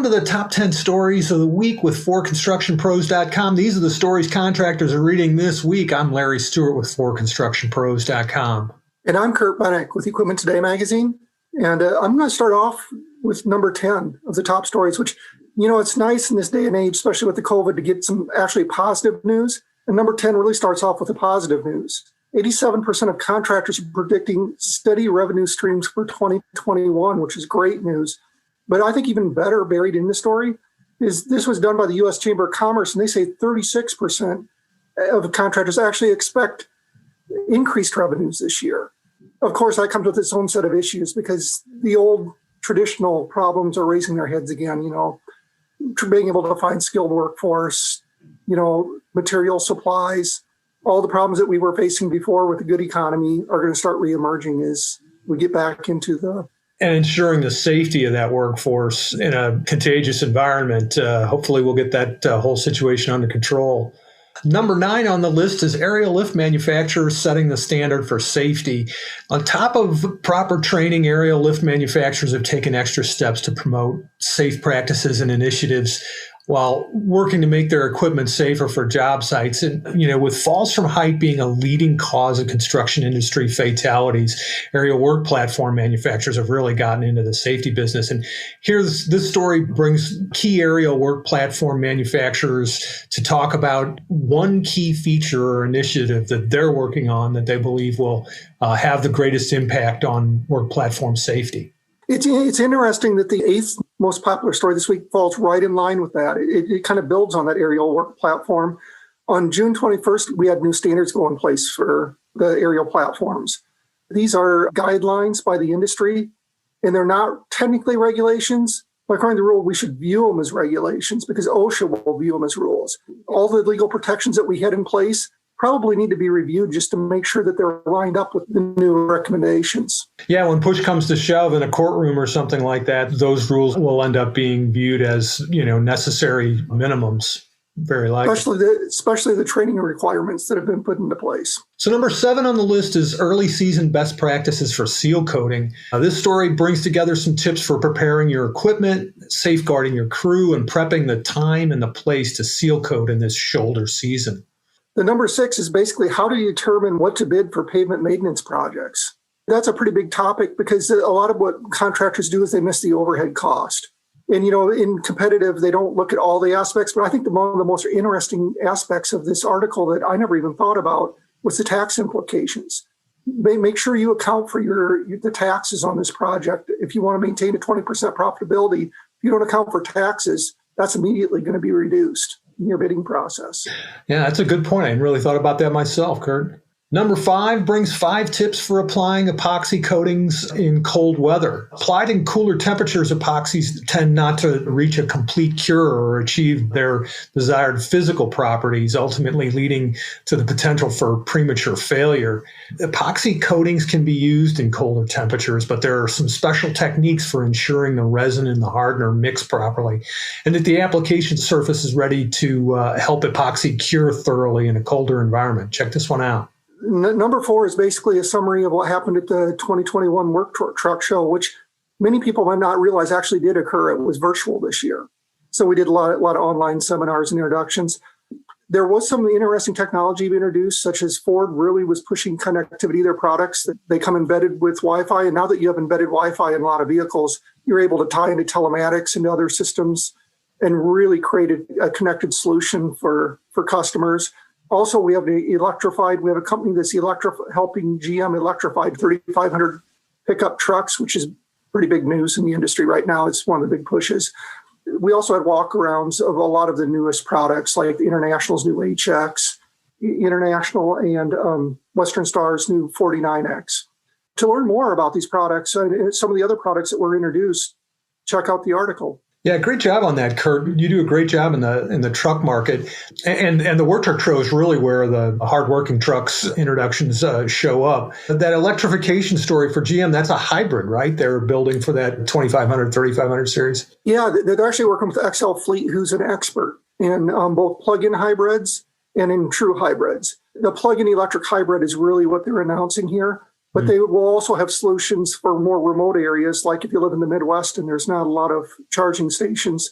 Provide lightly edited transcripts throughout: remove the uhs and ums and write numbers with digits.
Welcome to the top 10 stories of the week with 4constructionpros.com. These are the stories contractors are reading this week. I'm Larry Stewart with 4constructionpros.com. And I'm Kurt Bennick with Equipment Today magazine. And I'm going to start off with number 10 of the top stories, which, it's nice in this day and age, especially with the COVID, to get some actually positive news. And number 10 really starts off with the positive news. 87% of contractors are predicting steady revenue streams for 2021, which is great news. But I think even better, buried in the story, is this was done by the U.S. Chamber of Commerce, and they say 36% of contractors actually expect increased revenues this year. Of course, that comes with its own set of issues because the old traditional problems are raising their heads again, being able to find skilled workforce, material supplies, all the problems that we were facing before with the good economy are going to start reemerging as we get back into and ensuring the safety of that workforce in a contagious environment. Hopefully we'll get that whole situation under control. Number 9 on the list is aerial lift manufacturers setting the standard for safety. On top of proper training, aerial lift manufacturers have taken extra steps to promote safe practices and initiatives while working to make their equipment safer for job sites. And, with falls from height being a leading cause of construction industry fatalities, aerial work platform manufacturers have really gotten into the safety business. And this story brings key aerial work platform manufacturers to talk about one key feature or initiative that they're working on that they believe will have the greatest impact on work platform safety. It's interesting that the 8th most popular story this week falls right in line with that. It kind of builds on that aerial work platform. On June 21st, we had new standards go in place for the aerial platforms. These are guidelines by the industry, and they're not technically regulations. But according to the rule, we should view them as regulations because OSHA will view them as rules. All the legal protections that we had in place probably need to be reviewed just to make sure that they're lined up with the new recommendations. Yeah, when push comes to shove in a courtroom or something like that, those rules will end up being viewed as, necessary minimums, very likely. Especially the training requirements that have been put into place. So number 7 on the list is early season best practices for seal coating. This story brings together some tips for preparing your equipment, safeguarding your crew, and prepping the time and the place to seal coat in this shoulder season. The number 6 is basically how do you determine what to bid for pavement maintenance projects? That's a pretty big topic because a lot of what contractors do is they miss the overhead cost. And, in competitive, they don't look at all the aspects. But I think one of the most interesting aspects of this article that I never even thought about was the tax implications. Make sure you account for the taxes on this project. If you want to maintain a 20% profitability, if you don't account for taxes, that's immediately going to be reduced in your bidding process. Yeah, that's a good point. I hadn't really thought about that myself, Kurt. Number 5 brings 5 tips for applying epoxy coatings in cold weather. Applied in cooler temperatures, epoxies tend not to reach a complete cure or achieve their desired physical properties, ultimately leading to the potential for premature failure. Epoxy coatings can be used in colder temperatures, but there are some special techniques for ensuring the resin and the hardener mix properly, and that the application surface is ready to help epoxy cure thoroughly in a colder environment. Check this one out. Number 4 is basically a summary of what happened at the 2021 Work Truck Show, which many people might not realize actually did occur. It was virtual this year. So we did a lot of online seminars and introductions. There was some interesting technology introduced, such as Ford really was pushing connectivity of their products. They come embedded with Wi-Fi. And now that you have embedded Wi-Fi in a lot of vehicles, you're able to tie into telematics and other systems and really create a connected solution for customers. Also, we have a company that's helping GM electrify 3,500 pickup trucks, which is pretty big news in the industry right now. It's one of the big pushes. We also had walkarounds of a lot of the newest products, like the International's new HX, International and Western Star's new 49X. To learn more about these products and some of the other products that were introduced, check out the article. Yeah, great job on that, Kurt. You do a great job in the truck market, and the Work Truck Show is really where the hardworking trucks introductions show up. That electrification story for GM, that's a hybrid, right? They're building for that 2500, 3500 series. Yeah, they're actually working with XL Fleet, who's an expert in both plug-in hybrids and in true hybrids. The plug-in electric hybrid is really what they're announcing here. But they will also have solutions for more remote areas, like if you live in the Midwest and there's not a lot of charging stations,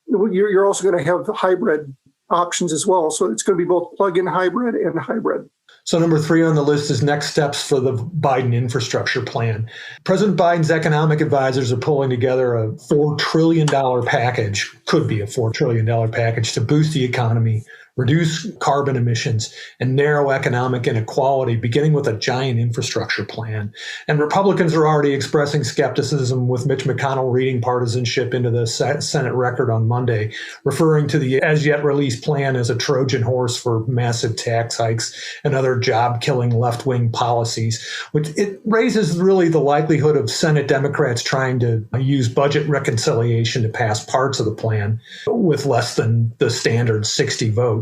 you're also going to have hybrid options as well. So it's going to be both plug-in hybrid and hybrid. So number 3 on the list is next steps for the Biden infrastructure plan. President Biden's economic advisors are pulling together a $4 trillion package, could be a $4 trillion package to boost the economy, reduce carbon emissions, and narrow economic inequality, beginning with a giant infrastructure plan. And Republicans are already expressing skepticism, with Mitch McConnell reading partisanship into the Senate record on Monday, referring to the as-yet released plan as a Trojan horse for massive tax hikes and other job-killing left-wing policies, which it raises really the likelihood of Senate Democrats trying to use budget reconciliation to pass parts of the plan with less than the standard 60 votes.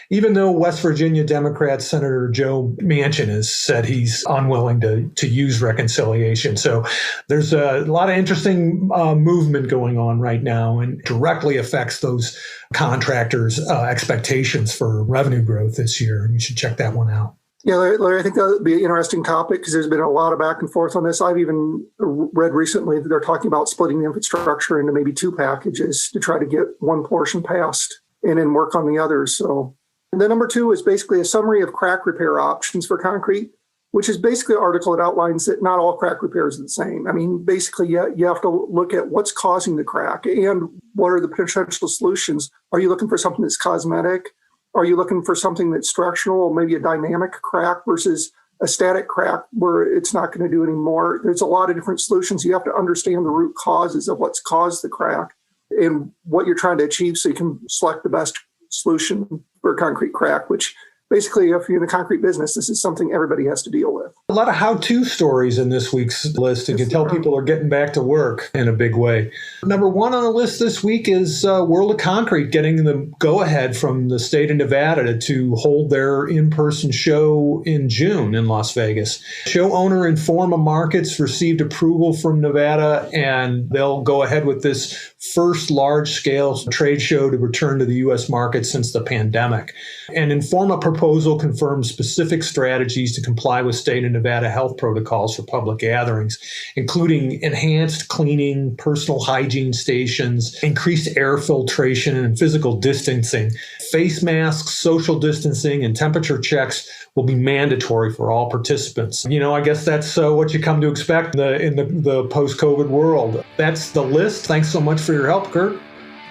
Even though West Virginia Democrat Senator Joe Manchin has said he's unwilling to use reconciliation. So there's a lot of interesting movement going on right now, and directly affects those contractors' expectations for revenue growth this year. You should check that one out. Yeah, Larry, I think that would be an interesting topic because there's been a lot of back and forth on this. I've even read recently that they're talking about splitting the infrastructure into maybe 2 packages to try to get one portion passed and then work on the others. So, and then number 2 is basically a summary of crack repair options for concrete, which is basically an article that outlines that not all crack repairs are the same. I mean, basically, you have to look at what's causing the crack and what are the potential solutions. Are you looking for something that's cosmetic? Are you looking for something that's structural, maybe a dynamic crack versus a static crack where it's not going to do any more? There's a lot of different solutions. You have to understand the root causes of what's caused the crack and what you're trying to achieve so you can select the best solution for a concrete crack, which basically, if you're in the concrete business, this is something everybody has to deal with. A lot of how-to stories in this week's list. You can tell people are getting back to work in a big way. Number 1 on the list this week is World of Concrete getting the go-ahead from the state of Nevada to hold their in-person show in June in Las Vegas. Show owner Informa Markets received approval from Nevada, and they'll go ahead with this first large-scale trade show to return to the U.S. market since the pandemic. And Informa proposal confirms specific strategies to comply with state and Nevada health protocols for public gatherings, including enhanced cleaning, personal hygiene stations, increased air filtration and physical distancing. Face masks, social distancing, and temperature checks will be mandatory for all participants. You know, I guess that's what you come to expect in the post-COVID world. That's the list. Thanks so much for your help, Kurt.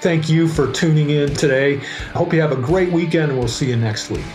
Thank you for tuning in today. Hope you have a great weekend, and we'll see you next week.